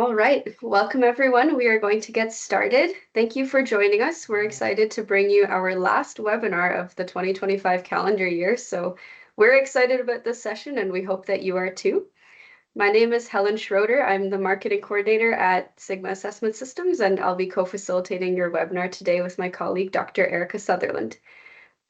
All right, welcome everyone. We are going to get started. Thank you for joining us. We're excited to bring you our last webinar of the 2025 calendar year. So we're excited about this session and we hope that you are too. My name is Helen Schroeder. I'm the marketing coordinator at Sigma Assessment Systems, and I'll be co-facilitating your webinar today with my colleague, Dr. Erica Sutherland.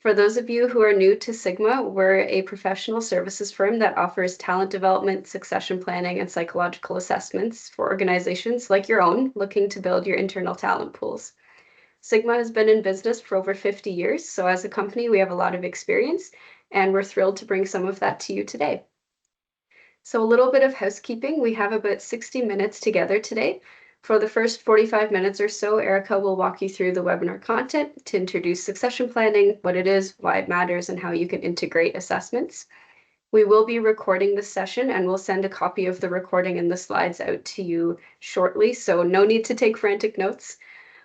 For those of you who are new to Sigma, we're a professional services firm that offers talent development, succession planning, and psychological assessments for organizations like your own looking to build your internal talent pools. Sigma has been in business for over 50 years, so as a company, we have a lot of experience, and we're thrilled to bring some of that to you today. So a little bit of housekeeping. We have about 60 minutes together today. For the first 45 minutes or so, Erica will walk you through the webinar content to introduce succession planning, what it is, why it matters, and how you can integrate assessments. We will be recording this session and we'll send a copy of the recording and the slides out to you shortly, so no need to take frantic notes.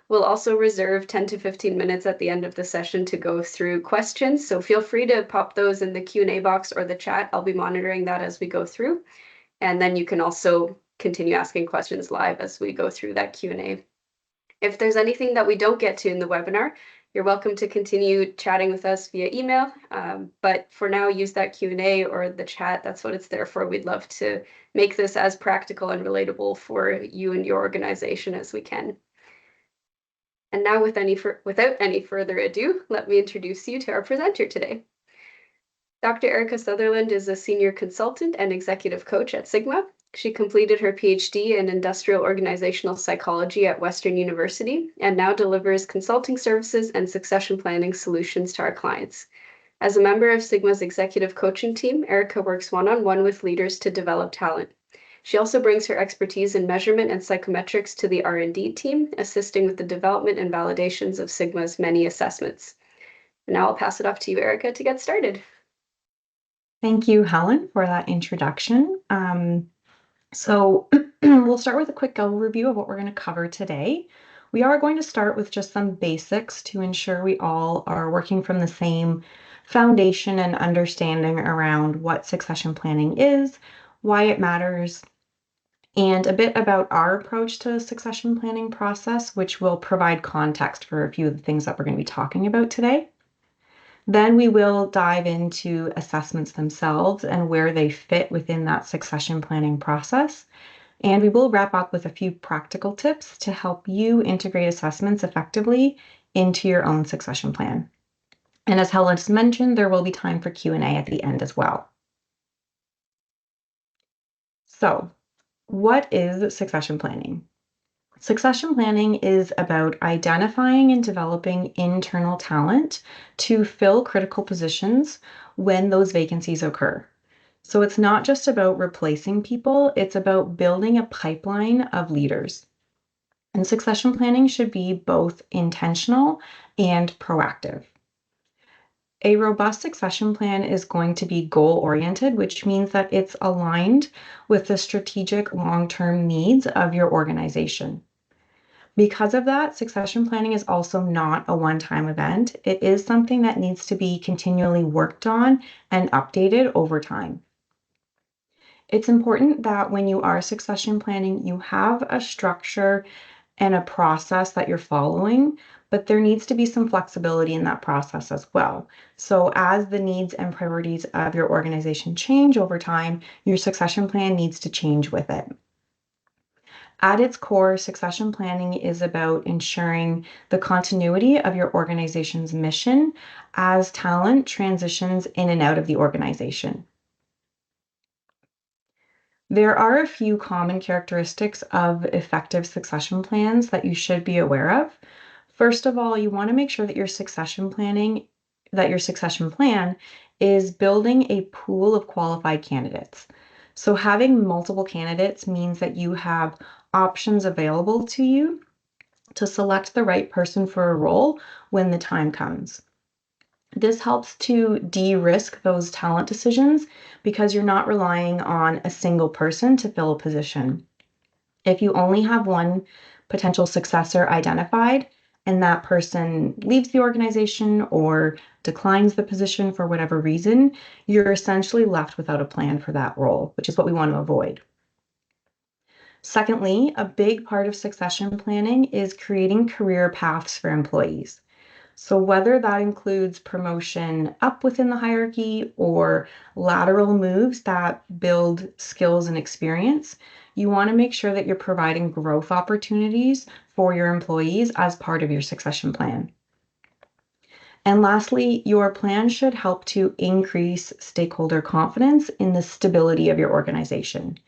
We'll also reserve 10 to 15 minutes at the end of the session to go through questions, so feel free to pop those in the Q&A box or the chat. I'll be monitoring that as we go through, and then you can also continue asking questions live as we go through that Q&A. If there's anything that we don't get to in the webinar, you're welcome to continue chatting with us via email, but for now, use that Q&A or the chat. That's what it's there for. We'd love to make this as practical and relatable for you and your organization as we can. And now, without any further ado, let me introduce you to our presenter today. Dr. Erica Sutherland is a senior consultant and executive coach at Sigma. She completed her PhD in industrial organizational psychology at Western University and now delivers consulting services and succession planning solutions to our clients. As a member of Sigma's executive coaching team, Erica works one-on-one with leaders to develop talent. She also brings her expertise in measurement and psychometrics to the R&D team, assisting with the development and validations of Sigma's many assessments. And now I'll pass it off to you, Erica, to get started. Thank you, Helen, for that introduction. So we'll start with a quick overview of what we're going to cover today. We are going to start with just some basics to ensure we all are working from the same foundation and understanding around what succession planning is, why it matters, and a bit about our approach to the succession planning process, which will provide context for a few of the things that we're going to be talking about today. Then we will dive into assessments themselves and where they fit within that succession planning process. And we will wrap up with a few practical tips to help you integrate assessments effectively into your own succession plan. And as Helen just mentioned, there will be time for Q&A at the end as well. So, what is succession planning? Succession planning is about identifying and developing internal talent to fill critical positions when those vacancies occur. So it's not just about replacing people, it's about building a pipeline of leaders. And succession planning should be both intentional and proactive. A robust succession plan is going to be goal-oriented, which means that it's aligned with the strategic long-term needs of your organization. Because of that, succession planning is also not a one-time event. It is something that needs to be continually worked on and updated over time. It's important that when you are succession planning, you have a structure and a process that you're following, but there needs to be some flexibility in that process as well. So as the needs and priorities of your organization change over time, your succession plan needs to change with it. At its core, succession planning is about ensuring the continuity of your organization's mission as talent transitions in and out of the organization. There are a few common characteristics of effective succession plans that you should be aware of. First of all, you want to make sure that your succession plan is building a pool of qualified candidates. So having multiple candidates means that you have options available to you to select the right person for a role when the time comes. This helps to de-risk those talent decisions because you're not relying on a single person to fill a position. If you only have one potential successor identified and that person leaves the organization or declines the position for whatever reason, you're essentially left without a plan for that role, which is what we want to avoid. Secondly, a big part of succession planning is creating career paths for employees. So, whether that includes promotion up within the hierarchy or lateral moves that build skills and experience, you want to make sure that you're providing growth opportunities for your employees as part of your succession plan. And lastly, your plan should help to increase stakeholder confidence in the stability of your organization.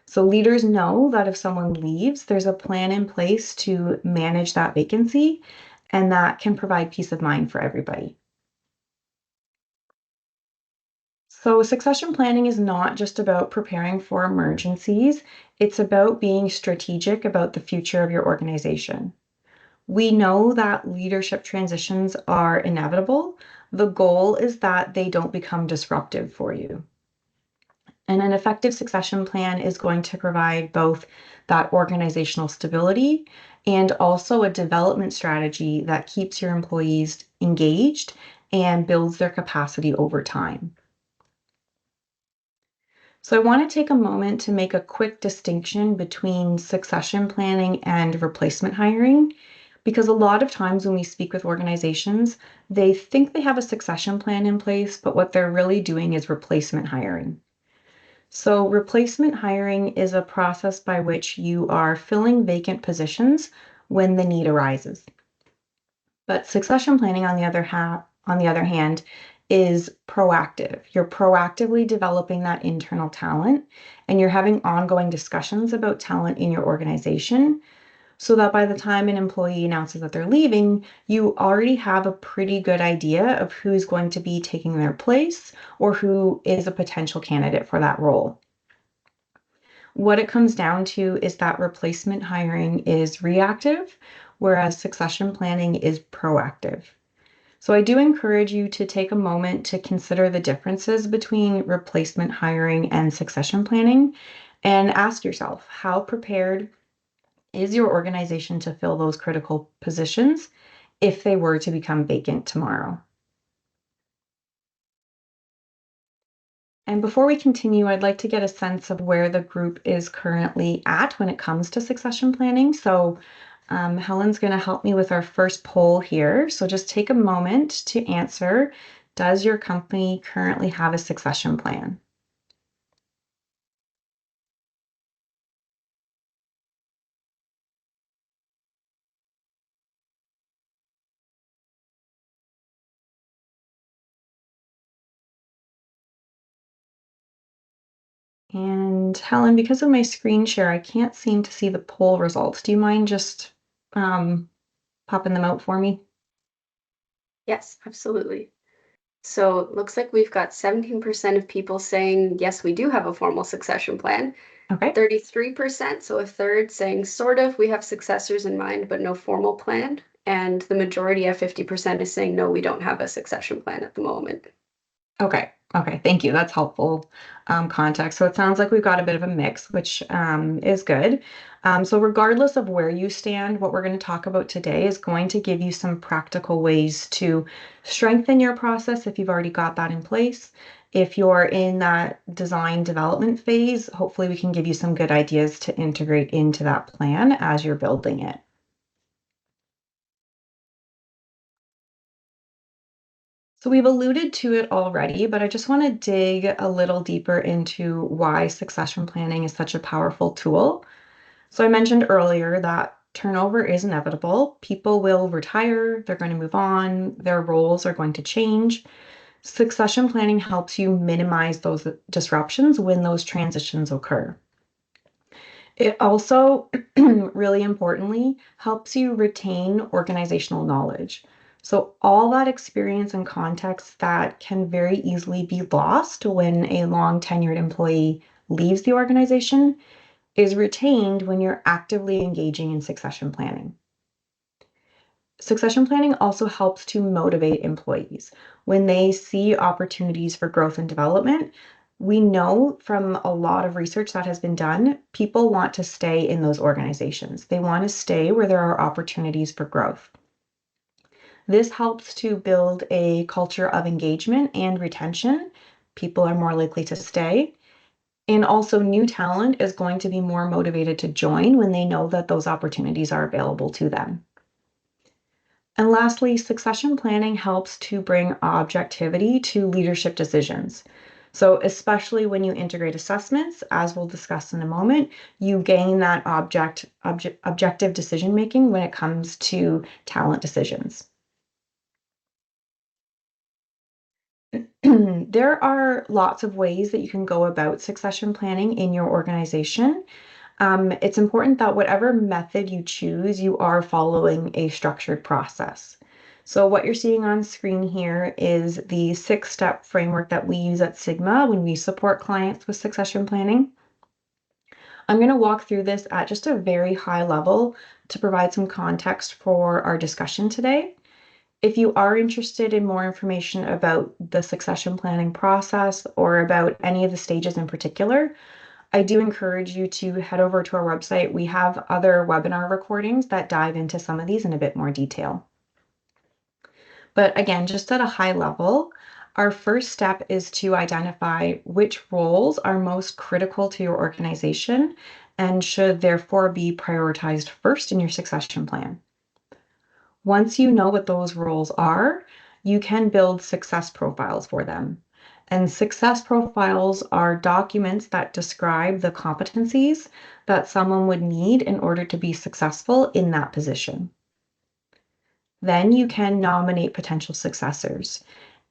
So leaders know that if someone leaves, there's a plan in place to manage that vacancy, and that can provide peace of mind for everybody. So succession planning is not just about preparing for emergencies, it's about being strategic about the future of your organization. We know that leadership transitions are inevitable. The goal is that they don't become disruptive for you. And an effective succession plan is going to provide both that organizational stability and also a development strategy that keeps your employees engaged and builds their capacity over time. So I want to take a moment to make a quick distinction between succession planning and replacement hiring, because a lot of times when we speak with organizations, they think they have a succession plan in place, but what they're really doing is replacement hiring. So replacement hiring is a process by which you are filling vacant positions when the need arises. But succession planning, on the other hand, is proactive. You're proactively developing that internal talent, and you're having ongoing discussions about talent in your organization so that by the time an employee announces that they're leaving, you already have a pretty good idea of who's going to be taking their place or who is a potential candidate for that role. What it comes down to is that replacement hiring is reactive, whereas succession planning is proactive. So I do encourage you to take a moment to consider the differences between replacement hiring and succession planning and ask yourself, how prepared is your organization to fill those critical positions if they were to become vacant tomorrow? And before we continue, I'd like to get a sense of where the group is currently at when it comes to succession planning. So Helen's going to help me with our first poll here. So just take a moment to answer, does your company currently have a succession plan? And Helen, because of my screen share, I can't seem to see the poll results. Do you mind just um, popping them out for me? Yes, absolutely. So it looks like we've got 17% of people saying, yes, we do have a formal succession plan. Okay. 33%, so a third, saying sort of, we have successors in mind, but no formal plan. And the majority of 50% is saying, no, we don't have a succession plan at the moment. Okay. Okay. Thank you. That's helpful context. So it sounds like we've got a bit of a mix, which is good. So regardless of where you stand, what we're going to talk about today is going to give you some practical ways to strengthen your process if you've already got that in place. If you're in that design development phase, hopefully we can give you some good ideas to integrate into that plan as you're building it. So we've alluded to it already, but I just want to dig a little deeper into why succession planning is such a powerful tool. So I mentioned earlier that turnover is inevitable. People will retire, they're going to move on, their roles are going to change. Succession planning helps you minimize those disruptions when those transitions occur. It also, really importantly, helps you retain organizational knowledge. So, all that experience and context that can very easily be lost when a long tenured employee leaves the organization is retained when you're actively engaging in succession planning. Succession planning also helps to motivate employees. When they see opportunities for growth and development, we know from a lot of research that has been done, people want to stay in those organizations. They want to stay where there are opportunities for growth. This helps to build a culture of engagement and retention. People are more likely to stay. And also, new talent is going to be more motivated to join when they know that those opportunities are available to them. And lastly, succession planning helps to bring objectivity to leadership decisions. So, especially when you integrate assessments, as we'll discuss in a moment, you gain that objective decision making when it comes to talent decisions. There are lots of ways that you can go about succession planning in your organization. It's important that whatever method you choose, you are following a structured process. So what you're seeing on screen here is the 6-step framework that we use at Sigma when we support clients with succession planning. I'm going to walk through this at just a very high level to provide some context for our discussion today. If you are interested in more information about the succession planning process or about any of the stages in particular, I do encourage you to head over to our website. We have other webinar recordings that dive into some of these in a bit more detail. But again, just at a high level, our first step is to identify which roles are most critical to your organization and should therefore be prioritized first in your succession plan. Once you know what those roles are, you can build success profiles for them. And success profiles are documents that describe the competencies that someone would need in order to be successful in that position. Then you can nominate potential successors.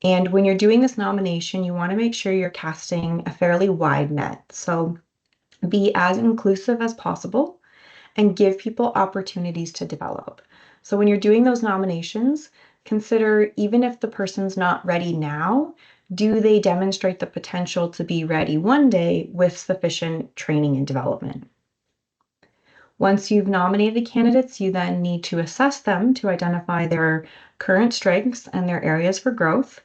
And when you're doing this nomination, you want to make sure you're casting a fairly wide net. So be as inclusive as possible and give people opportunities to develop. So when you're doing those nominations, consider even if the person's not ready now, do they demonstrate the potential to be ready one day with sufficient training and development? Once you've nominated candidates, you then need to assess them to identify their current strengths and their areas for growth,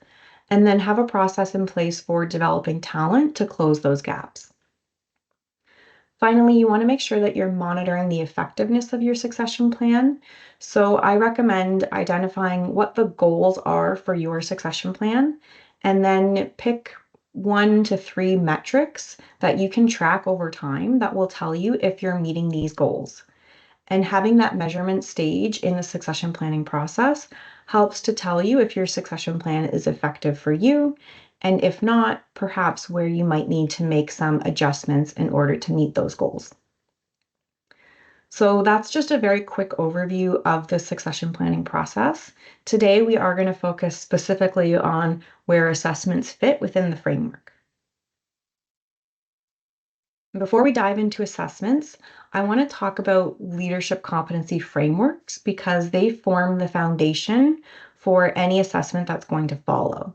and then have a process in place for developing talent to close those gaps. Finally, you want to make sure that you're monitoring the effectiveness of your succession plan. So I recommend identifying what the goals are for your succession plan, and then pick 1 to 3 metrics that you can track over time that will tell you if you're meeting these goals. And having that measurement stage in the succession planning process helps to tell you if your succession plan is effective for you, and if not, perhaps where you might need to make some adjustments in order to meet those goals. So that's just a very quick overview of the succession planning process. Today, we are going to focus specifically on where assessments fit within the framework. Before we dive into assessments, I want to talk about leadership competency frameworks because they form the foundation for any assessment that's going to follow.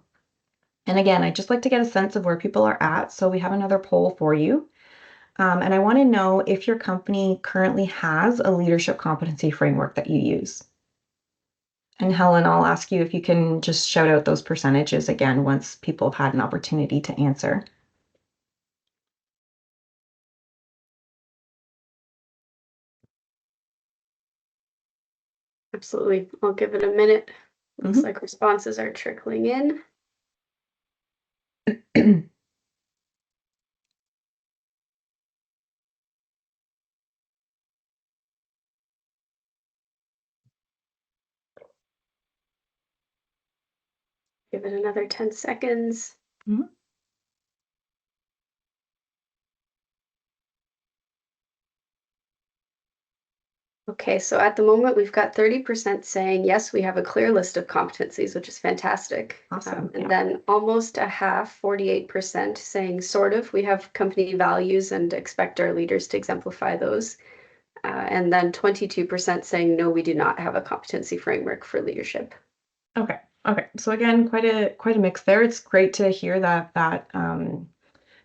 And again, I'd just like to get a sense of where people are at. So we have another poll for you. And I want to know if your company currently has a leadership competency framework that you use. And Helen, I'll ask you if you can just shout out those percentages again once people have had an opportunity to answer. Absolutely. I'll give it a minute. Looks like responses are trickling in. Give it another 10 seconds. Okay, so at the moment we've got 30% saying yes, we have a clear list of competencies, which is fantastic. Awesome. And then almost a half, 48%, saying sort of, we have company values and expect our leaders to exemplify those. And then 22% saying no, we do not have a competency framework for leadership. Okay. So again, quite a mix there. It's great to hear that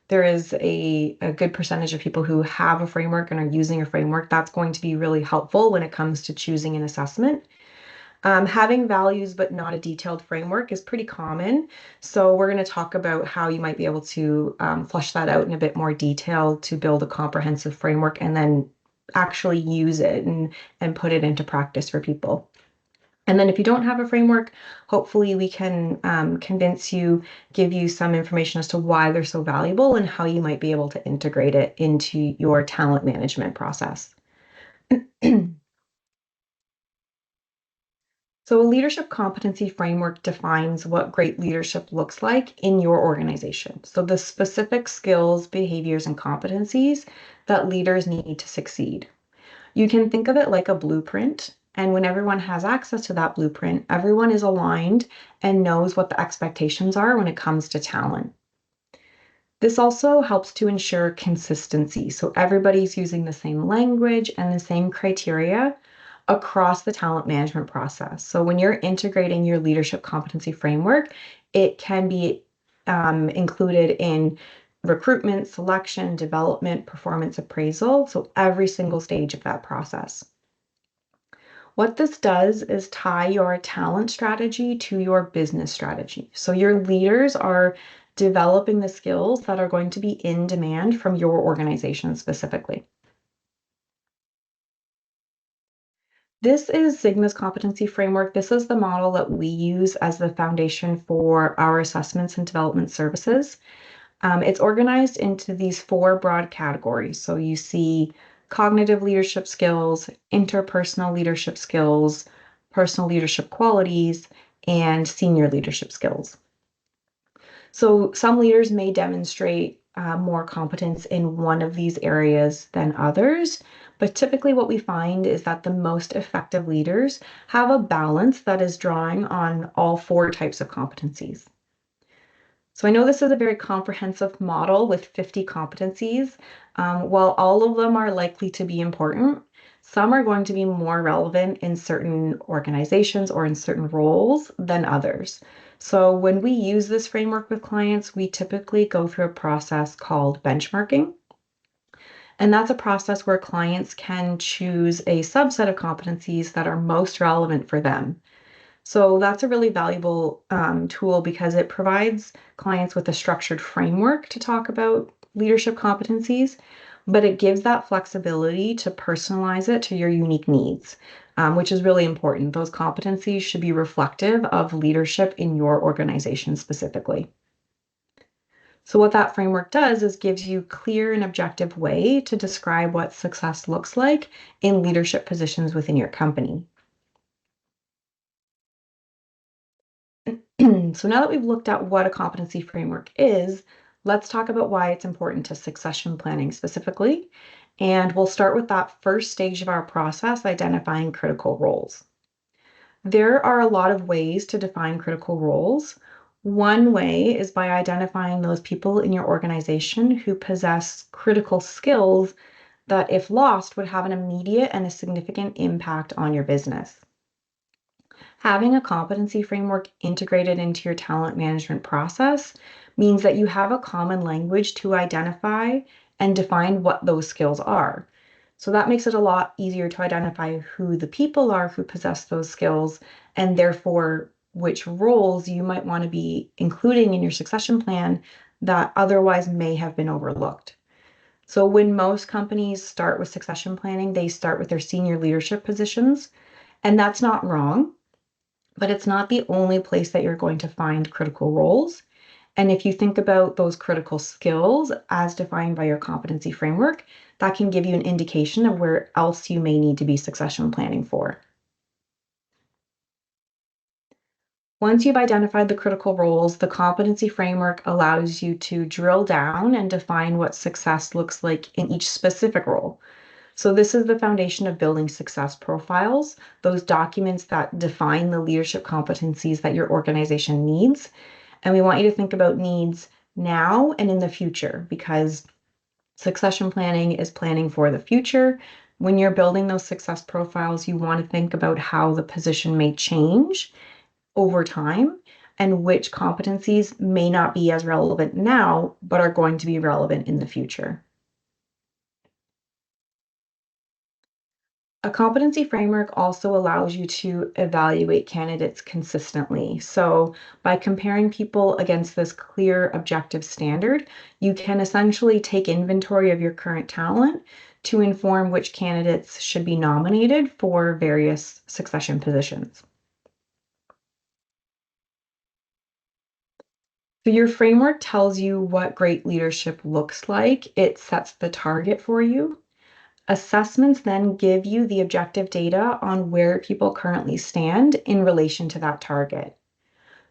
there is a good percentage of people who have a framework and are using a framework. That's going to be really helpful when it comes to choosing an assessment. Having values but not a detailed framework is pretty common. So we're going to talk about how you might be able to flesh that out in a bit more detail to build a comprehensive framework and then actually use it and put it into practice for people. And then if you don't have a framework, hopefully we can convince you, give you some information as to why they're so valuable and how you might be able to integrate it into your talent management process. So, a leadership competency framework defines what great leadership looks like in your organization. So, the specific skills, behaviors, and competencies that leaders need to succeed. You can think of it like a blueprint. And when everyone has access to that blueprint, everyone is aligned and knows what the expectations are when it comes to talent. This also helps to ensure consistency. So everybody's using the same language and the same criteria across the talent management process. So when you're integrating your leadership competency framework, it can be included in recruitment, selection, development, performance appraisal. So every single stage of that process. What this does is tie your talent strategy to your business strategy. So your leaders are developing the skills that are going to be in demand from your organization specifically. This is Sigma's competency framework. This is the model that we use as the foundation for our assessments and development services. It's organized into these four broad categories. So you see cognitive leadership skills, interpersonal leadership skills, personal leadership qualities, and senior leadership skills. So some leaders may demonstrate more competence in one of these areas than others, but typically what we find is that the most effective leaders have a balance that is drawing on all four types of competencies. So I know this is a very comprehensive model with 50 competencies. While all of them are likely to be important, some are going to be more relevant in certain organizations or in certain roles than others. So when we use this framework with clients, we typically go through a process called benchmarking. And that's a process where clients can choose a subset of competencies that are most relevant for them. So that's a really valuable tool because it provides clients with a structured framework to talk about leadership competencies, but it gives that flexibility to personalize it to your unique needs, which is really important. Those competencies should be reflective of leadership in your organization specifically. So what that framework does is gives you clear and objective way to describe what success looks like in leadership positions within your company. So now that we've looked at what a competency framework is, let's talk about why it's important to succession planning specifically. And we'll start with that first stage of our process, identifying critical roles. There are a lot of ways to define critical roles. One way is by identifying those people in your organization who possess critical skills that, if lost, would have an immediate and a significant impact on your business. Having a competency framework integrated into your talent management process means that you have a common language to identify and define what those skills are. So that makes it a lot easier to identify who the people are who possess those skills and therefore which roles you might want to be including in your succession plan that otherwise may have been overlooked. So when most companies start with succession planning, they start with their senior leadership positions, and that's not wrong, but it's not the only place that you're going to find critical roles. And if you think about those critical skills as defined by your competency framework, that can give you an indication of where else you may need to be succession planning for. Once you've identified the critical roles, the competency framework allows you to drill down and define what success looks like in each specific role. So this is the foundation of building success profiles, those documents that define the leadership competencies that your organization needs. And we want you to think about needs now and in the future because succession planning is planning for the future. When you're building those success profiles, you want to think about how the position may change over time and which competencies may not be as relevant now, but are going to be relevant in the future. A competency framework also allows you to evaluate candidates consistently. So by comparing people against this clear objective standard, you can essentially take inventory of your current talent to inform which candidates should be nominated for various succession positions. So your framework tells you what great leadership looks like. It sets the target for you. Assessments then give you the objective data on where people currently stand in relation to that target.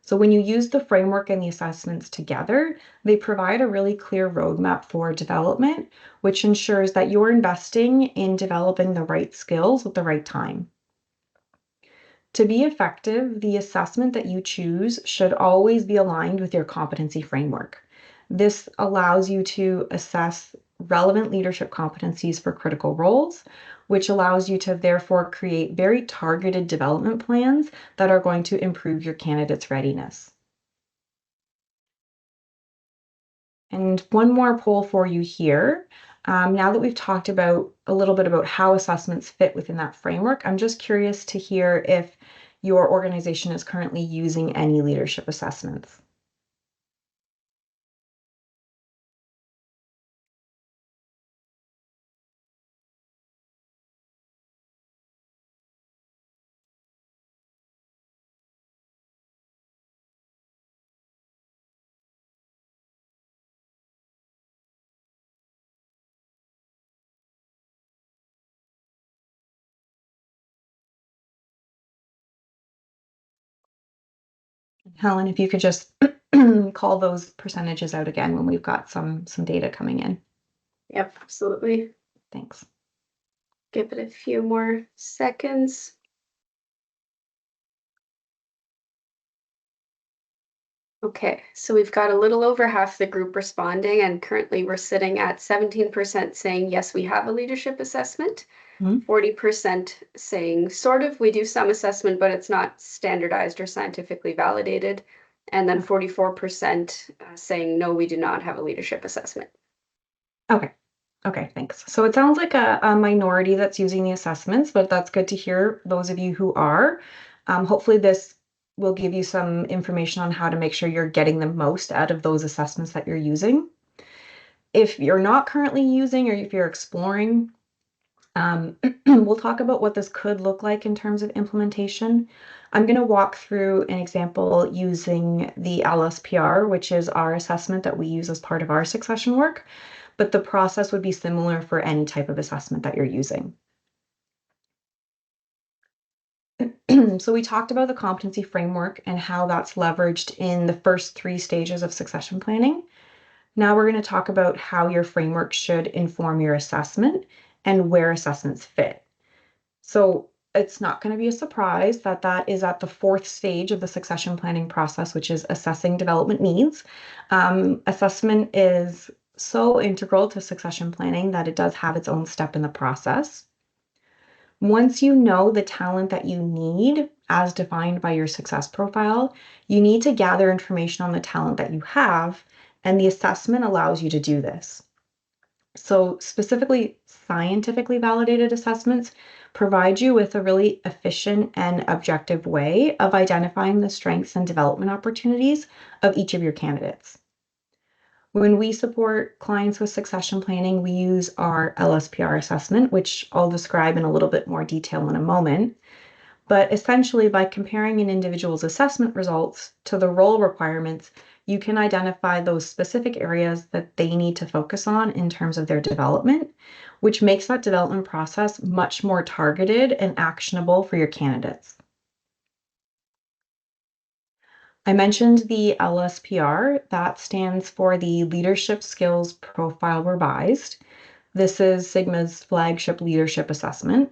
So when you use the framework and the assessments together, they provide a really clear roadmap for development, which ensures that you're investing in developing the right skills at the right time. To be effective, the assessment that you choose should always be aligned with your competency framework. This allows you to assess relevant leadership competencies for critical roles, which allows you to therefore create very targeted development plans that are going to improve your candidate's readiness. And one more poll for you here. Now that we've talked about a little bit about how assessments fit within that framework, I'm just curious to hear if your organization is currently using any leadership assessments. Helen, if you could just call those percentages out again when we've got some data coming in. Yep, absolutely. Thanks. Give it a few more seconds. Okay, so we've got a little over half the group responding, and currently we're sitting at 17% saying, yes, we have a leadership assessment, 40% saying, sort of, we do some assessment, but it's not standardized or scientifically validated, and then 44% saying, no, we do not have a leadership assessment. Okay, thanks. So it sounds like a minority that's using the assessments, but that's good to hear those of you who are. Hopefully this will give you some information on how to make sure you're getting the most out of those assessments that you're using. If you're not currently using or if you're exploring, we'll talk about what this could look like in terms of implementation. I'm going to walk through an example using the LSPR, which is our assessment that we use as part of our succession work, but the process would be similar for any type of assessment that you're using. So we talked about the competency framework and how that's leveraged in the first 3 stages of succession planning. Now we're going to talk about how your framework should inform your assessment and where assessments fit. So it's not going to be a surprise that that is at the 4th stage of the succession planning process, which is assessing development needs. Assessment is so integral to succession planning that it does have its own step in the process. Once you know the talent that you need, as defined by your success profile, you need to gather information on the talent that you have, and the assessment allows you to do this. So specifically, scientifically validated assessments provide you with a really efficient and objective way of identifying the strengths and development opportunities of each of your candidates. When we support clients with succession planning, we use our LSPR assessment, which I'll describe in a little bit more detail in a moment. But essentially, by comparing an individual's assessment results to the role requirements, you can identify those specific areas that they need to focus on in terms of their development, which makes that development process much more targeted and actionable for your candidates. I mentioned the LSPR. That stands for the Leadership Skills Profile Revised. This is Sigma's flagship leadership assessment.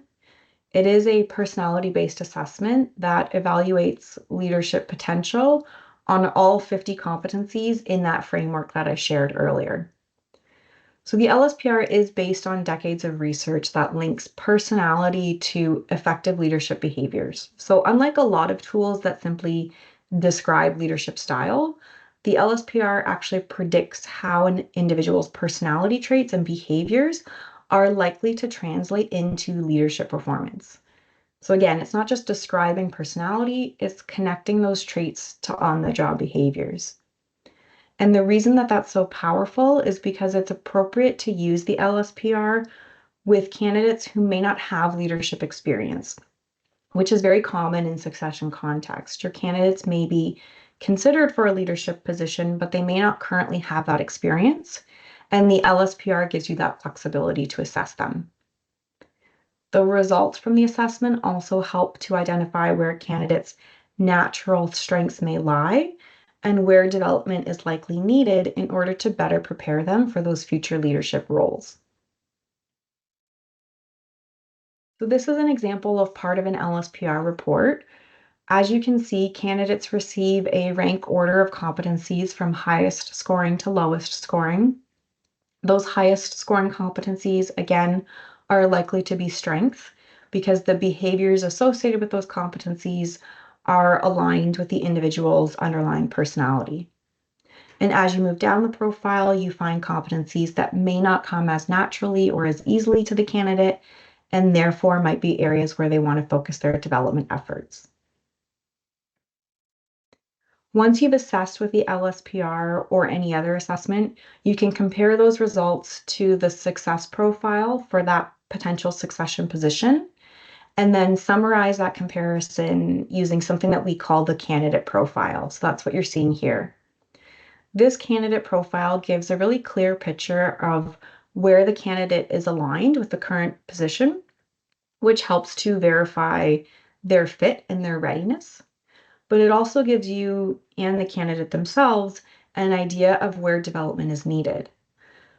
It is a personality-based assessment that evaluates leadership potential on all 50 competencies in that framework that I shared earlier. So the LSPR is based on decades of research that links personality to effective leadership behaviors. So unlike a lot of tools that simply describe leadership style, the LSPR actually predicts how an individual's personality traits and behaviors are likely to translate into leadership performance. So again, it's not just describing personality, it's connecting those traits to on-the-job behaviors. And the reason that that's so powerful is because it's appropriate to use the LSPR with candidates who may not have leadership experience, which is very common in succession context. Your candidates may be considered for a leadership position, but they may not currently have that experience. And the LSPR gives you that flexibility to assess them. The results from the assessment also help to identify where candidates' natural strengths may lie and where development is likely needed in order to better prepare them for those future leadership roles. So this is an example of part of an LSPR report. As you can see, candidates receive a rank order of competencies from highest scoring to lowest scoring. Those highest scoring competencies, again, are likely to be strengths because the behaviors associated with those competencies are aligned with the individual's underlying personality. And as you move down the profile, you find competencies that may not come as naturally or as easily to the candidate, and therefore might be areas where they want to focus their development efforts. Once you've assessed with the LSPR or any other assessment, you can compare those results to the success profile for that potential succession position, and then summarize that comparison using something that we call the candidate profile. So that's what you're seeing here. This candidate profile gives a really clear picture of where the candidate is aligned with the current position, which helps to verify their fit and their readiness. But it also gives you and the candidate themselves an idea of where development is needed.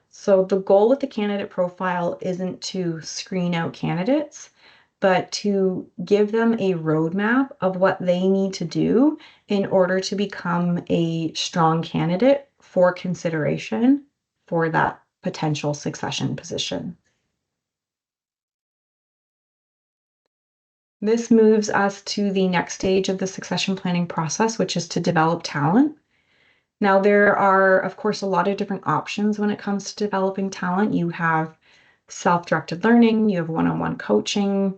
So the goal with the candidate profile isn't to screen out candidates, but to give them a roadmap of what they need to do in order to become a strong candidate for consideration for that potential succession position. This moves us to the next stage of the succession planning process, which is to develop talent. Now, there are, of course, a lot of different options when it comes to developing talent. You have self-directed learning, you have one-on-one coaching,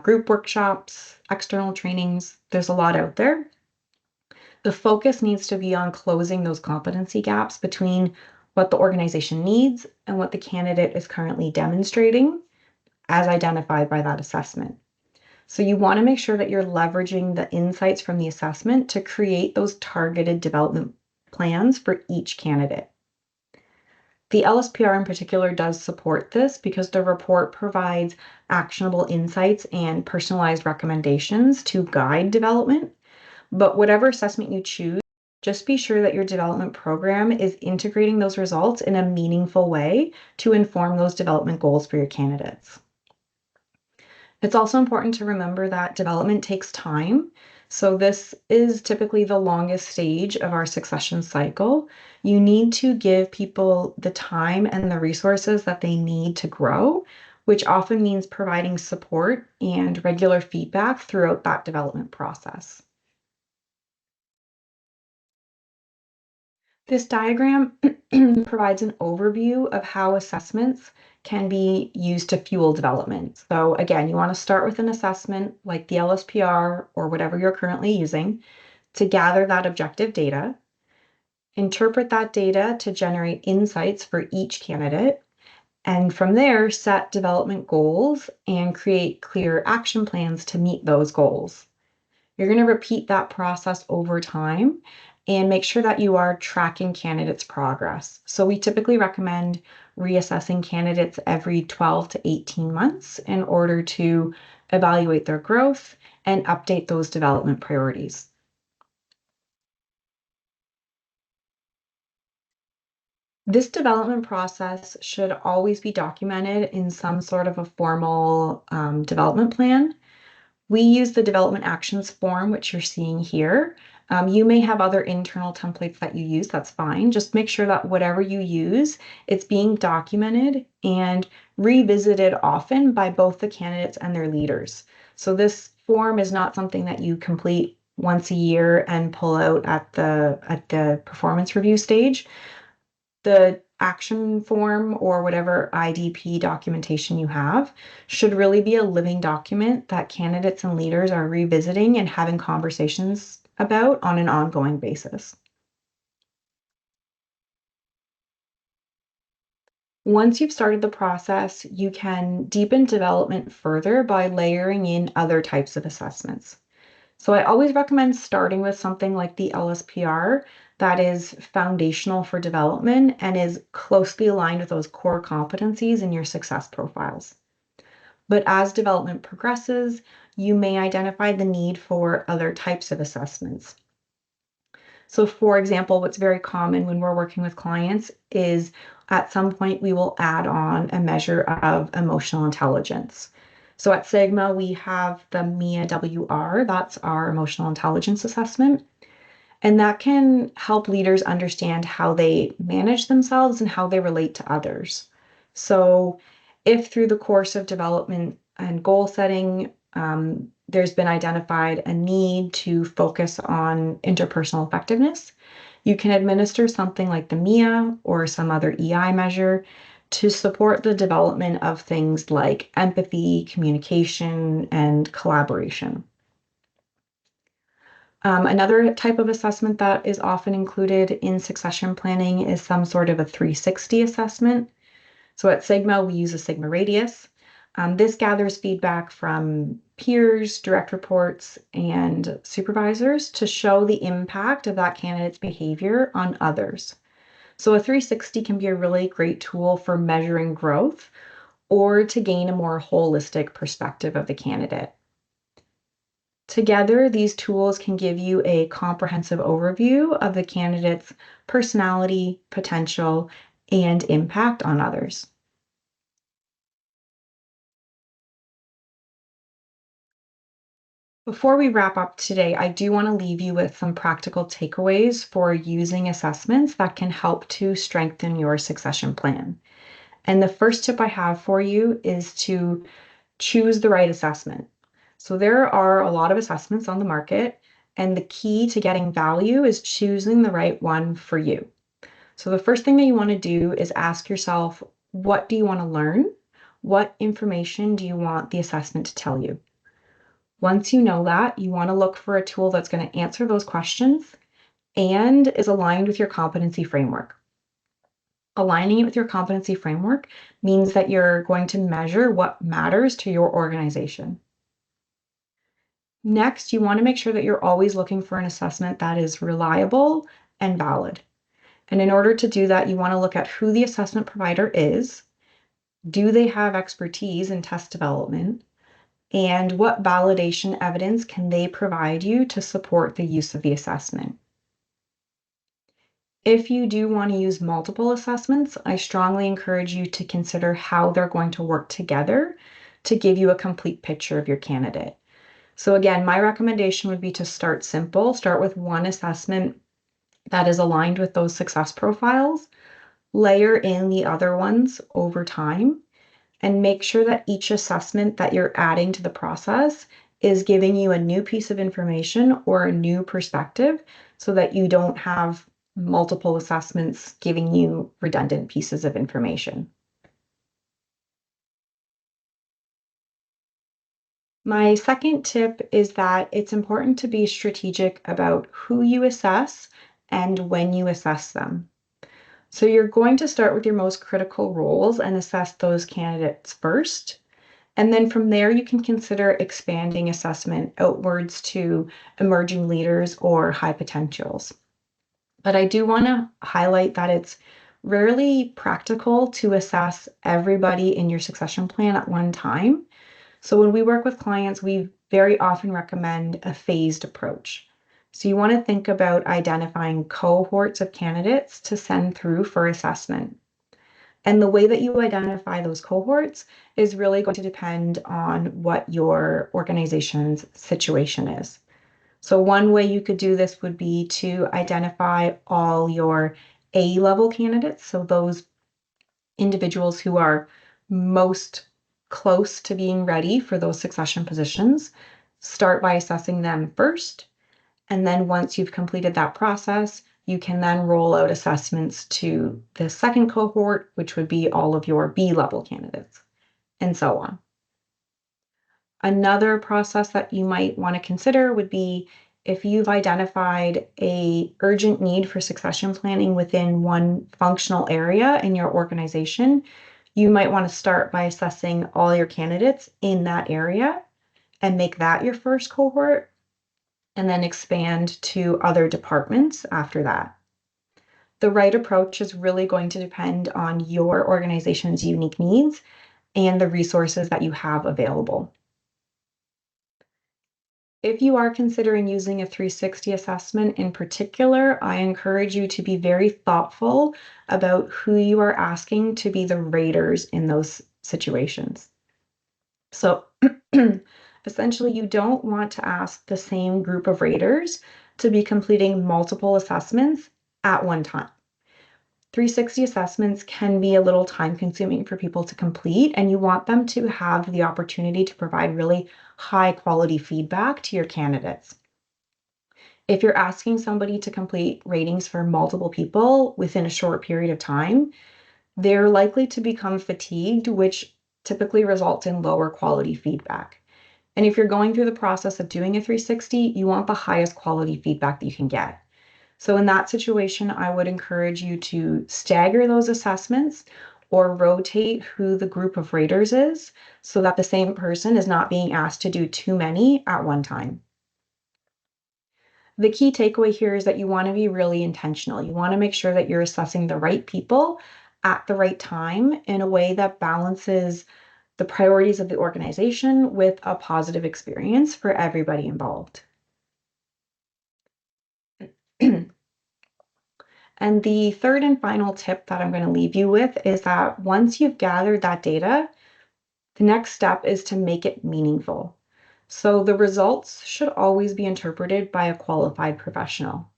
group workshops, external trainings. There's a lot out there. The focus needs to be on closing those competency gaps between what the organization needs and what the candidate is currently demonstrating as identified by that assessment. So you want to make sure that you're leveraging the insights from the assessment to create those targeted development plans for each candidate. The LSPR in particular does support this because the report provides actionable insights and personalized recommendations to guide development. But whatever assessment you choose, just be sure that your development program is integrating those results in a meaningful way to inform those development goals for your candidates. It's also important to remember that development takes time. So this is typically the longest stage of our succession cycle. You need to give people the time and the resources that they need to grow, which often means providing support and regular feedback throughout that development process. This diagram provides an overview of how assessments can be used to fuel development. So again, you want to start with an assessment like the LSPR or whatever you're currently using to gather that objective data, interpret that data to generate insights for each candidate, and from there, set development goals and create clear action plans to meet those goals. You're going to repeat that process over time and make sure that you are tracking candidates' progress. So we typically recommend reassessing candidates every 12 to 18 months in order to evaluate their growth and update those development priorities. This development process should always be documented in some sort of a formal development plan. We use the development actions form, which you're seeing here. You may have other internal templates that you use, that's fine. Just make sure that whatever you use, it's being documented and revisited often by both the candidates and their leaders. So this form is not something that you complete once a year and pull out at the performance review stage. The action form or whatever IDP documentation you have should really be a living document that candidates and leaders are revisiting and having conversations about on an ongoing basis. Once you've started the process, you can deepen development further by layering in other types of assessments. So I always recommend starting with something like the LSPR that is foundational for development and is closely aligned with those core competencies in your success profiles. But as development progresses, you may identify the need for other types of assessments. So, for example, what's very common when we're working with clients is at some point we will add on a measure of emotional intelligence. So at Sigma, we have the MIA WR, that's our emotional intelligence assessment. And that can help leaders understand how they manage themselves and how they relate to others. So, if through the course of development and goal setting, there's been identified a need to focus on interpersonal effectiveness, you can administer something like the MIA or some other EI measure to support the development of things like empathy, communication, and collaboration. Another type of assessment that is often included in succession planning is some sort of a 360 assessment. So at Sigma, we use a Sigma radius. This gathers feedback from peers, direct reports, and supervisors to show the impact of that candidate's behavior on others. So a 360 can be a really great tool for measuring growth or to gain a more holistic perspective of the candidate. Together, these tools can give you a comprehensive overview of the candidate's personality, potential, and impact on others. Before we wrap up today, I do want to leave you with some practical takeaways for using assessments that can help to strengthen your succession plan. And the first tip I have for you is to choose the right assessment. So there are a lot of assessments on the market, and the key to getting value is choosing the right one for you. So the first thing that you want to do is ask yourself, what do you want to learn? What information do you want the assessment to tell you? Once you know that, you want to look for a tool that's going to answer those questions and is aligned with your competency framework. Aligning it with your competency framework means that you're going to measure what matters to your organization. Next, you want to make sure that you're always looking for an assessment that is reliable and valid. And in order to do that, you want to look at who the assessment provider is. Do they have expertise in test development? And what validation evidence can they provide you to support the use of the assessment? If you do want to use multiple assessments, I strongly encourage you to consider how they're going to work together to give you a complete picture of your candidate. So again, my recommendation would be to start simple, start with one assessment that is aligned with those success profiles, layer in the other ones over time, and make sure that each assessment that you're adding to the process is giving you a new piece of information or a new perspective so that you don't have multiple assessments giving you redundant pieces of information. My second tip is that it's important to be strategic about who you assess and when you assess them. So you're going to start with your most critical roles and assess those candidates first. And then from there, you can consider expanding assessment outwards to emerging leaders or high potentials. But I do want to highlight that it's rarely practical to assess everybody in your succession plan at one time. So when we work with clients, we very often recommend a phased approach. So you want to think about identifying cohorts of candidates to send through for assessment. And the way that you identify those cohorts is really going to depend on what your organization's situation is. So one way you could do this would be to identify all your A-level candidates, so those individuals who are most close to being ready for those succession positions. Start by assessing them first, and then once you've completed that process, you can then roll out assessments to the second cohort, which would be all of your B-level candidates, and so on. Another process that you might want to consider would be if you've identified a urgent need for succession planning within one functional area in your organization, you might want to start by assessing all your candidates in that area and make that your first cohort. and then expand to other departments after that. The right approach is really going to depend on your organization's unique needs and the resources that you have available. If you are considering using a 360 assessment in particular, I encourage you to be very thoughtful about who you are asking to be the raters in those situations. So essentially, you don't want to ask the same group of raters to be completing multiple assessments at one time. 360 assessments can be a little time consuming for people to complete, and you want them to have the opportunity to provide really high quality feedback to your candidates. If you're asking somebody to complete ratings for multiple people within a short period of time, they're likely to become fatigued, which typically results in lower quality feedback. And if you're going through the process of doing a 360, you want the highest quality feedback that you can get. So in that situation, I would encourage you to stagger those assessments or rotate who the group of raters is so that the same person is not being asked to do too many at one time. The key takeaway here is that you want to be really intentional. You want to make sure that you're assessing the right people at the right time in a way that balances the priorities of the organization with a positive experience for everybody involved. And the third and final tip that I'm going to leave you with is that once you've gathered that data, the next step is to make it meaningful. So the results should always be interpreted by a qualified professional.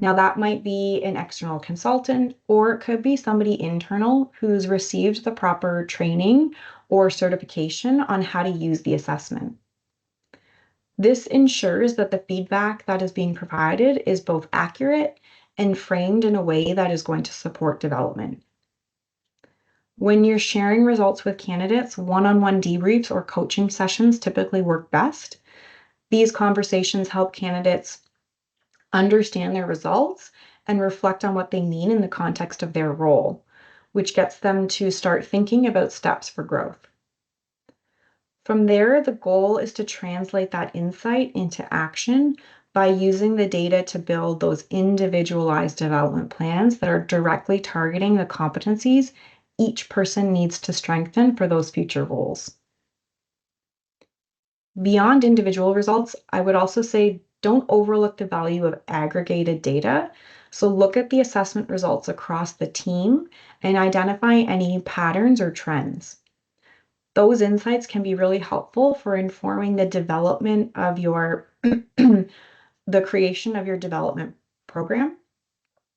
Now, that might be an external consultant, or it could be somebody internal who's received the proper training or certification on how to use the assessment. This ensures that the feedback that is being provided is both accurate and framed in a way that is going to support development. When you're sharing results with candidates, one-on-one debriefs or coaching sessions typically work best. These conversations help candidates understand their results and reflect on what they mean in the context of their role, which gets them to start thinking about steps for growth. From there, the goal is to translate that insight into action by using the data to build those individualized development plans that are directly targeting the competencies each person needs to strengthen for those future roles. Beyond individual results, I would also say don't overlook the value of aggregated data. So look at the assessment results across the team and identify any patterns or trends. Those insights can be really helpful for informing the development of your the creation of your development program.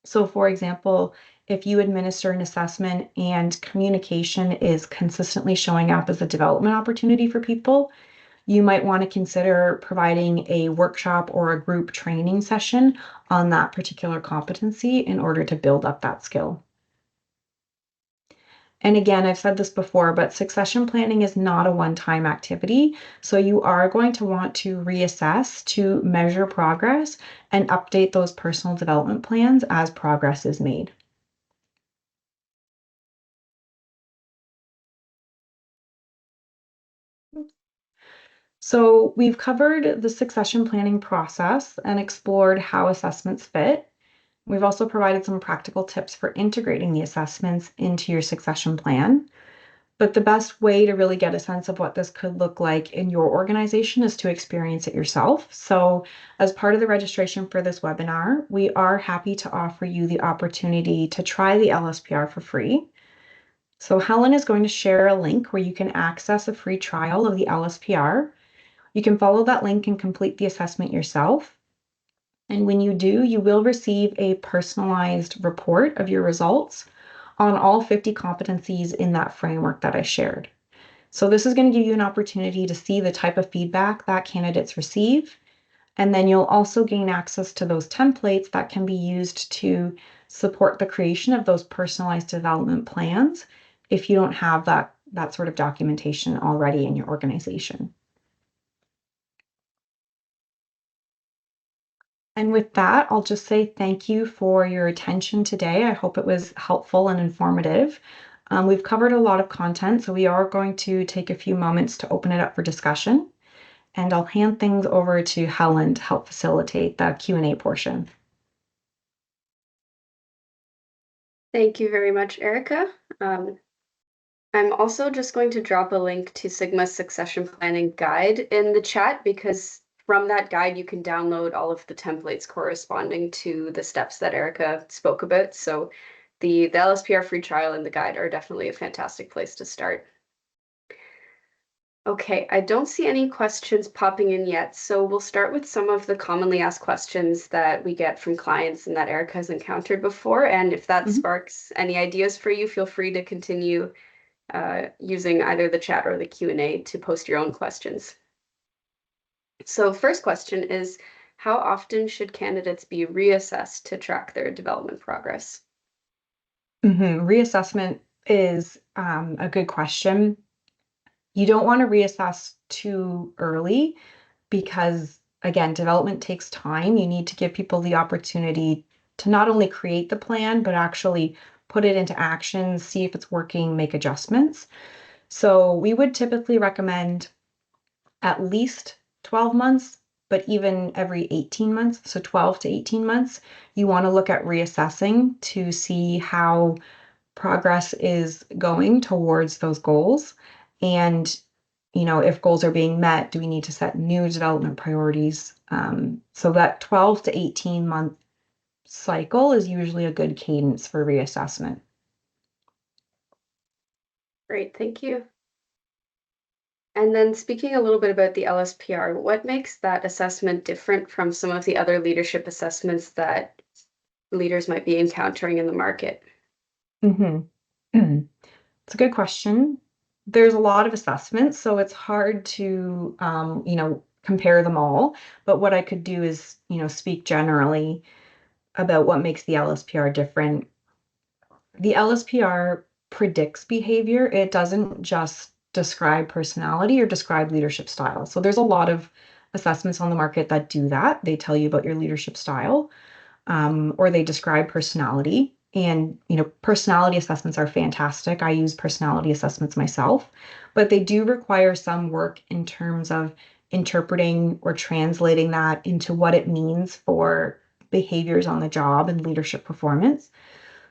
So for example, if you administer an assessment and communication is consistently showing up as a development opportunity for people, you might want to consider providing a workshop or a group training session on that particular competency in order to build up that skill. And again, I've said this before, but succession planning is not a one-time activity. So you are going to want to reassess to measure progress and update those personal development plans as progress is made. So we've covered the succession planning process and explored how assessments fit. We've also provided some practical tips for integrating the assessments into your succession plan. But the best way to really get a sense of what this could look like in your organization is to experience it yourself. So as part of the registration for this webinar, we are happy to offer you the opportunity to try the LSPR for free. So Helen is going to share a link where you can access a free trial of the LSPR. You can follow that link and complete the assessment yourself. And when you do, you will receive a personalized report of your results on all 50 competencies in that framework that I shared. So this is going to give you an opportunity to see the type of feedback that candidates receive. And then you'll also gain access to those templates that can be used to support the creation of those personalized development plans if you don't have that sort of documentation already in your organization. And with that, I'll just say thank you for your attention today. I hope it was helpful and informative. We've covered a lot of content, so we are going to take a few moments to open it up for discussion. and I'll hand things over to Helen to help facilitate the Q&A portion. Thank you very much, Erica. I'm also just going to drop a link to Sigma's succession planning guide in the chat, because from that guide, you can download all of the templates corresponding to the steps that Erica spoke about. So the LSPR free trial and the guide are definitely a fantastic place to start. Okay, I don't see any questions popping in yet, so we'll start with some of the commonly asked questions that we get from clients and that Erica has encountered before. And if that sparks any ideas for you, feel free to continue using either the chat or the Q&A to post your own questions. So first question is, how often should candidates be reassessed to track their development progress? Reassessment is a good question. You don't want to reassess too early because, again, development takes time. You need to give people the opportunity to not only create the plan, but actually put it into action, see if it's working, make adjustments. So we would typically recommend at least 12 months, but even every 18 months, so 12 to 18 months, you want to look at reassessing to see how progress is going towards those goals. And, if goals are being met, do we need to set new development priorities? So that 12 to 18 month cycle is usually a good cadence for reassessment. Great, thank you. And then speaking a little bit about the LSPR, what makes that assessment different from some of the other leadership assessments that leaders might be encountering in the market? It's a good question. There's a lot of assessments, so it's hard to, compare them all. But what I could do is, speak generally about what makes the LSPR different. The LSPR predicts behavior. It doesn't just describe personality or describe leadership style. So there's a lot of assessments on the market that do that. They tell you about your leadership style, or they describe personality. And, personality assessments are fantastic. I use personality assessments myself, but they do require some work in terms of interpreting or translating that into what it means for behaviors on the job and leadership performance.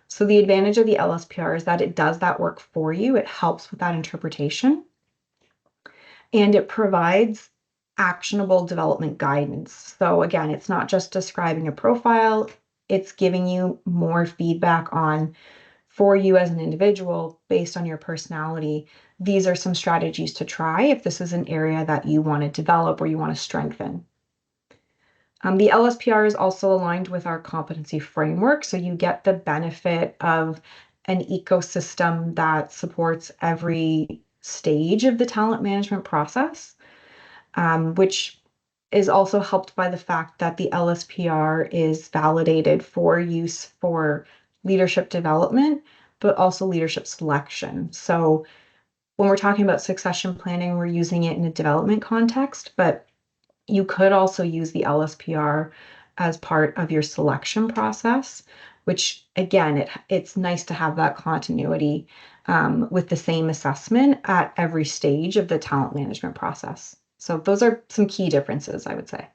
So the advantage of the LSPR is that it does that work for you. It helps with that interpretation, and it provides actionable development guidance. So again, it's not just describing a profile, it's giving you more feedback on, for you as an individual, based on your personality, these are some strategies to try if this is an area that you want to develop or you want to strengthen. The LSPR is also aligned with our competency framework, so you get the benefit of an ecosystem that supports every stage of the talent management process, which is also helped by the fact that the LSPR is validated for use for leadership development, but also leadership selection. So when we're talking about succession planning, we're using it in a development context, but you could also use the LSPR as part of your selection process, which again, it's nice to have that continuity with the same assessment at every stage of the talent management process. So those are some key differences, I would say.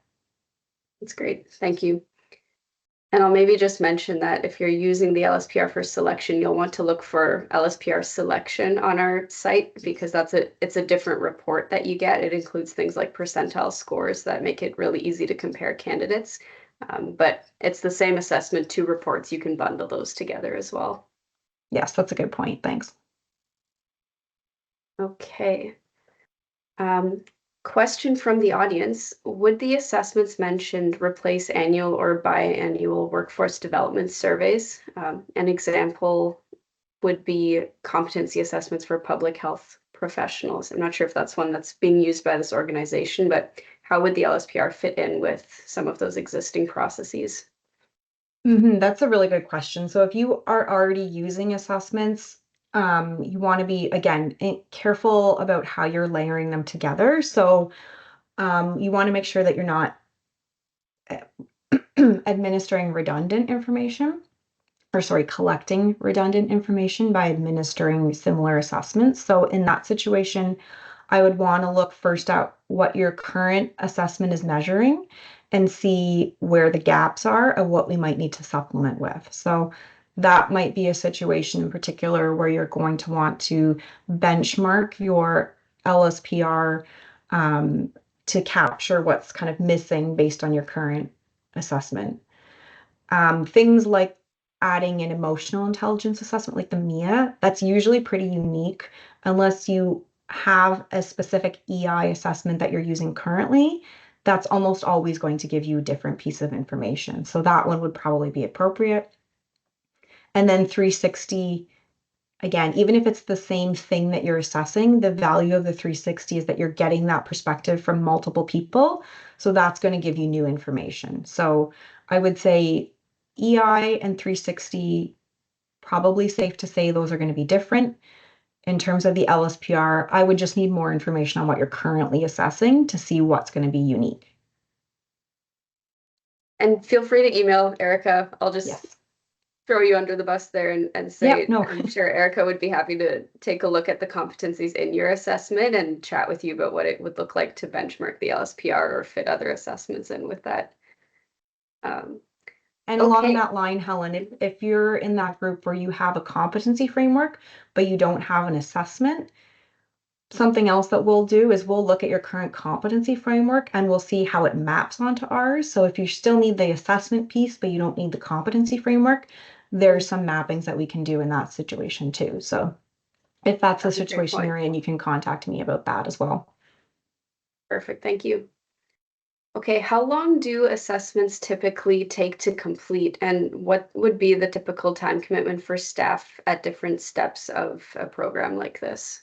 That's great, thank you. And I'll maybe just mention that if you're using the LSPR for selection, you'll want to look for LSPR selection on our site, because it's a different report that you get. It includes things like percentile scores that make it really easy to compare candidates. But it's the same assessment, 2 reports. You can bundle those together as well. Yes, that's a good point. Thanks. Okay. Question from the audience: would the assessments mentioned replace annual or biannual workforce development surveys? An example would be competency assessments for public health professionals. I'm not sure if that's one that's being used by this organization, but how would the LSPR fit in with some of those existing processes? That's a really good question. So if you are already using assessments, you want to be, again, careful about how you're layering them together. So you want to make sure that you're not administering redundant information, or sorry, collecting redundant information by administering similar assessments. So in that situation, I would want to look first at what your current assessment is measuring and see where the gaps are of what we might need to supplement with. So that might be a situation in particular where you're going to want to benchmark your LSPR to capture what's kind of missing based on your current assessment. Things like adding an emotional intelligence assessment like the MIA, that's usually pretty unique unless you have a specific EI assessment that you're using currently. That's almost always going to give you a different piece of information. So that one would probably be appropriate. And then 360, again, even if it's the same thing that you're assessing, the value of the 360 is that you're getting that perspective from multiple people. So that's going to give you new information. So I would say EI and 360, probably safe to say those are going to be different. In terms of the LSPR, I would just need more information on what you're currently assessing to see what's going to be unique. And feel free to email Erica. I'll just Yes. throw you under the bus there and say, Yep, no. I'm sure Erica would be happy to take a look at the competencies in your assessment and chat with you about what it would look like to benchmark the LSPR or fit other assessments in with that. And along Okay. that line, Helen, if you're in that group where you have a competency framework, but you don't have an assessment, something else that we'll do is we'll look at your current competency framework and we'll see how it maps onto ours. So if you still need the assessment piece, but you don't need the competency framework, there's some mappings that we can do in that situation too. So if that's the situation you're in, you can contact me about that as well. Perfect, thank you. Okay, how long do assessments typically take to complete, and what would be the typical time commitment for staff at different steps of a program like this?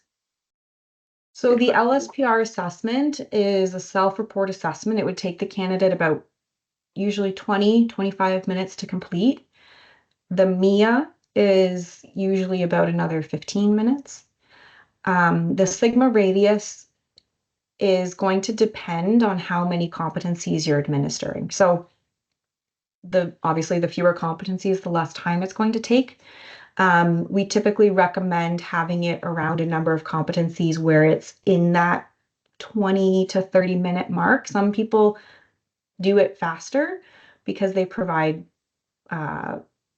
So the LSPR assessment is a self-report assessment. It would take the candidate about usually 20, 25 minutes to complete. The MIA is usually about another 15 minutes. The sigma radius is going to depend on how many competencies you're administering. So obviously the fewer competencies, the less time it's going to take. We typically recommend having it around a number of competencies where it's in that 20 to 30-minute mark. Some people do it faster because they provide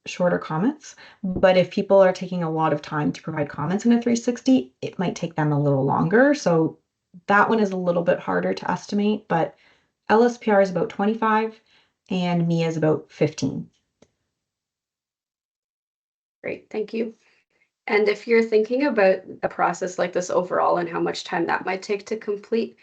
shorter comments. But if people are taking a lot of time to provide comments in a 360, it might take them a little longer. So that one is a little bit harder to estimate, but LSPR is about 25 and MIA is about 15. Great, thank you. And if you're thinking about a process like this overall and how much time that might take to complete,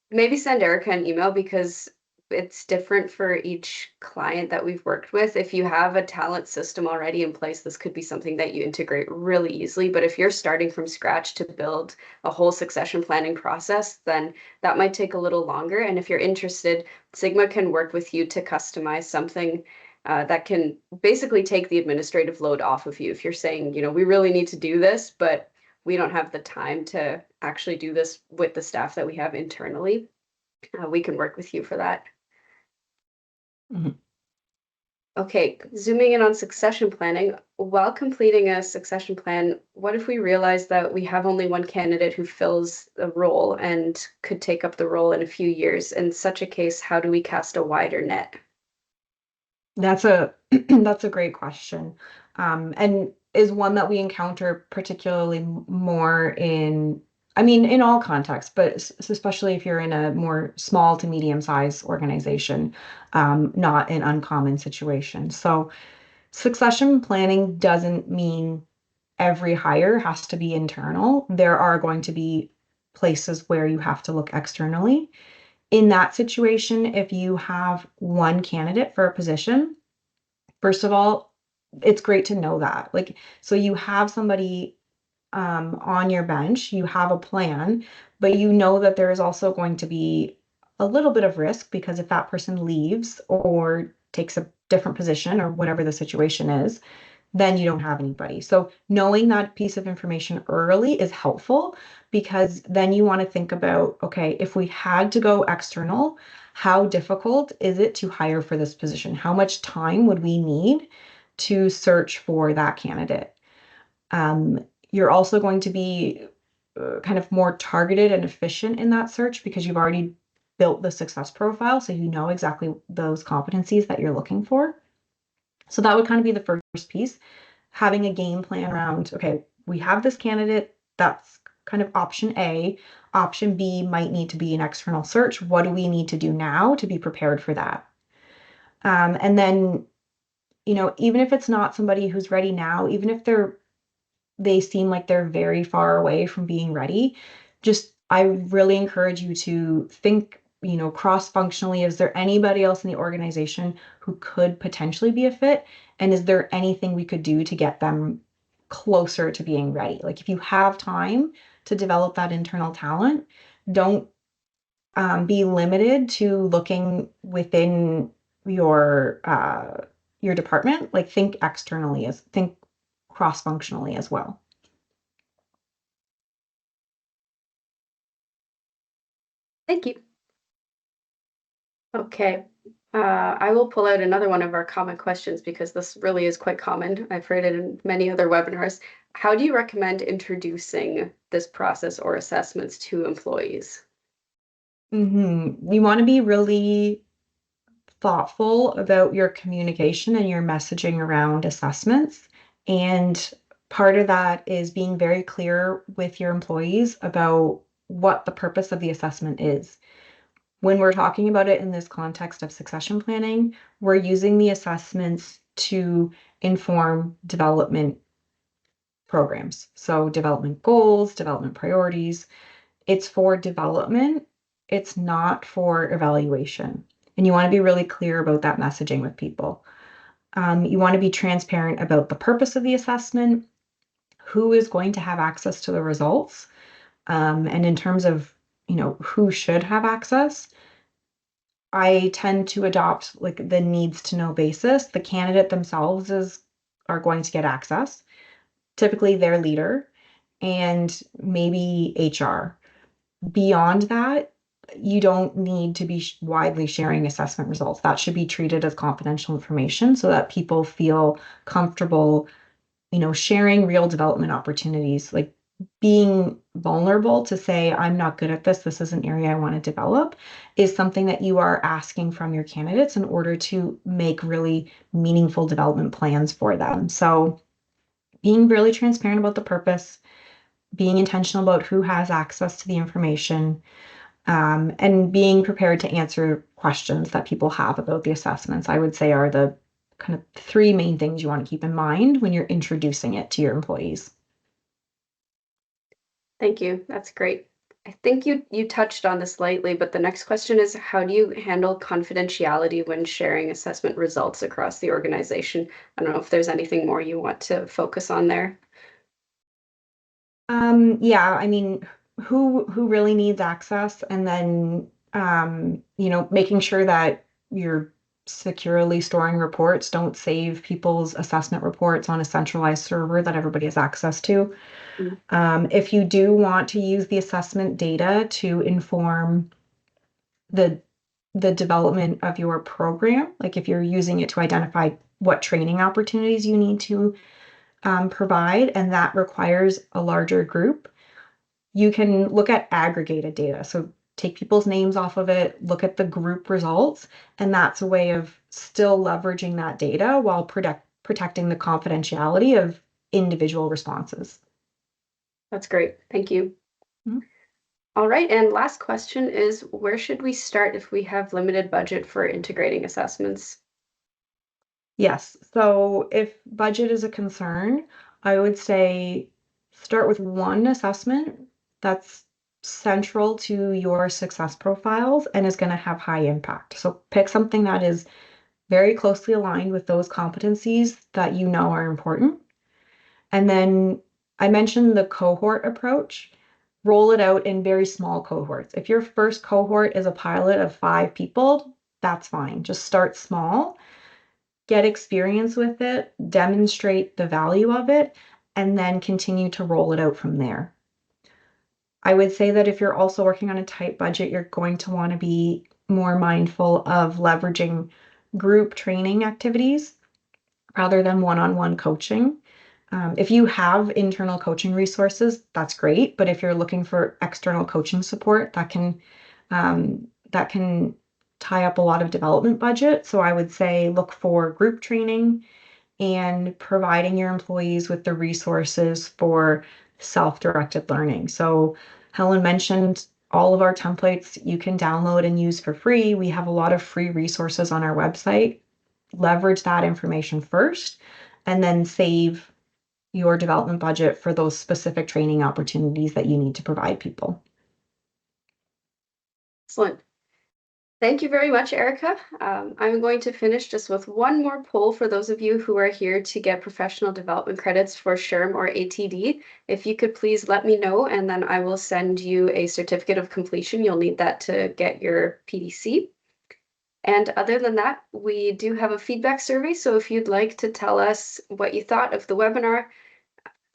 maybe send Erica an email because it's different for each client that we've worked with. If you have a talent system already in place, this could be something that you integrate really easily. But if you're starting from scratch to build a whole succession planning process, then that might take a little longer. And if you're interested, Sigma can work with you to customize something that can basically take the administrative load off of you. If you're saying, we really need to do this, but we don't have the time to actually do this with the staff that we have internally, we can work with you for that. Mm-hmm. Okay, zooming in on succession planning. While completing a succession plan, what if we realize that we have only one candidate who fills the role and could take up the role in a few years? In such a case, how do we cast a wider net? That's a that's a great question, and is one that we encounter particularly more in all contexts, but especially if you're in a more small to medium-sized organization, not an uncommon situation. So succession planning doesn't mean every hire has to be internal. There are going to be places where you have to look externally. In that situation, if you have one candidate for a position, first of all, it's great to know that. Like, so you have somebody on your bench, you have a plan, but you know that there is also going to be a little bit of risk because if that person leaves or takes a different position or whatever the situation is, then you don't have anybody. So knowing that piece of information early is helpful because then you want to think about, okay, if we had to go external, how difficult is it to hire for this position? How much time would we need to search for that candidate? You're also going to be kind of more targeted and efficient in that search because you've already built the success profile, so you know exactly those competencies that you're looking for. So that would kind of be the first piece, having a game plan around, okay, we have this candidate, that's kind of option A. Option B might need to be an external search. What do we need to do now to be prepared for that? And then, even if it's not somebody who's ready now, even if they seem like they're very far away from being ready, just I really encourage you to think, cross-functionally, is there anybody else in the organization who could potentially be a fit? And is there anything we could do to get them closer to being ready? Like if you have time to develop that internal talent, don't be limited to looking within your department. Like think cross-functionally as well. Thank you. Okay. I will pull out another one of our common questions because this really is quite common. I've heard it in many other webinars. How do you recommend introducing this process or assessments to employees? You want to be really thoughtful about your communication and your messaging around assessments. And part of that is being very clear with your employees about what the purpose of the assessment is. When we're talking about it in this context of succession planning, we're using the assessments to inform development programs. So development goals, development priorities. It's for development. It's not for evaluation. And you want to be really clear about that messaging with people. You want to be transparent about the purpose of the assessment, who is going to have access to the results, and in terms of, who should have access. I tend to adopt like the needs to know basis. The candidate themselves are going to get access, typically their leader, and maybe HR. Beyond that, you don't need to be widely sharing assessment results. That should be treated as confidential information so that people feel comfortable, sharing real development opportunities, like being vulnerable to say, I'm not good at this, this is an area I want to develop, is something that you are asking from your candidates in order to make really meaningful development plans for them. So being really transparent about the purpose, being intentional about who has access to the information, and being prepared to answer questions that people have about the assessments, I would say are the kind of three main things you want to keep in mind when you're introducing it to your employees. Thank you. That's great. I think you touched on this lightly, but the next question is, how do you handle confidentiality when sharing assessment results across the organization? I don't know if there's anything more you want to focus on there. Yeah, I mean, who really needs access, and then making sure that you're securely storing reports. Don't save people's assessment reports on a centralized server that everybody has access to. Mm. If you do want to use the assessment data to inform the the development of your program, like if you're using it to identify what training opportunities you need to provide, and that requires a larger group, you can look at aggregated data. So take people's names off of it, look at the group results, and that's a way of still leveraging that data while protecting the confidentiality of individual responses. That's great. Thank you. Mhm. All right, and last question is, where should we start if we have limited budget for integrating assessments? Yes. So if budget is a concern, I would say start with one assessment that's central to your success profiles and is going to have high impact. So pick something that is very closely aligned with those competencies that you know are important. And then I mentioned the cohort approach. Roll it out in very small cohorts. If your first cohort is a pilot of 5 people, that's fine. Just start small, get experience with it, demonstrate the value of it, and then continue to roll it out from there. I would say that if you're also working on a tight budget, you're going to want to be more mindful of leveraging group training activities rather than one-on-one coaching. If you have internal coaching resources, that's great. But if you're looking for external coaching support, that can tie up a lot of development budget. So I would say look for group training and providing your employees with the resources for self-directed learning. So Helen mentioned all of our templates you can download and use for free. We have a lot of free resources on our website. Leverage that information first, and then save your development budget for those specific training opportunities that you need to provide people. Excellent. Thank you very much, Erica. I'm going to finish just with one more poll for those of you who are here to get professional development credits for SHRM or ATD. If you could please let me know, and then I will send you a certificate of completion. You'll need that to get your PDC. And other than that, we do have a feedback survey. So if you'd like to tell us what you thought of the webinar,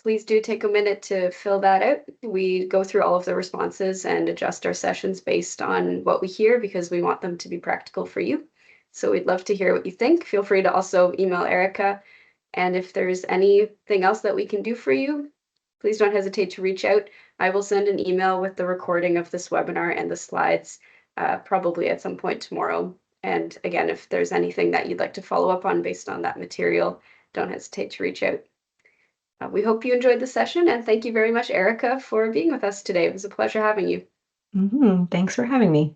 please do take a minute to fill that out. We go through all of the responses and adjust our sessions based on what we hear because we want them to be practical for you. So we'd love to hear what you think. Feel free to also email Erica. And if there's anything else that we can do for you, please don't hesitate to reach out. I will send an email with the recording of this webinar and the slides probably at some point tomorrow. And again, if there's anything that you'd like to follow up on based on that material, don't hesitate to reach out. We hope you enjoyed the session, and thank you very much, Erica, for being with us today. It was a pleasure having you. Thanks for having me.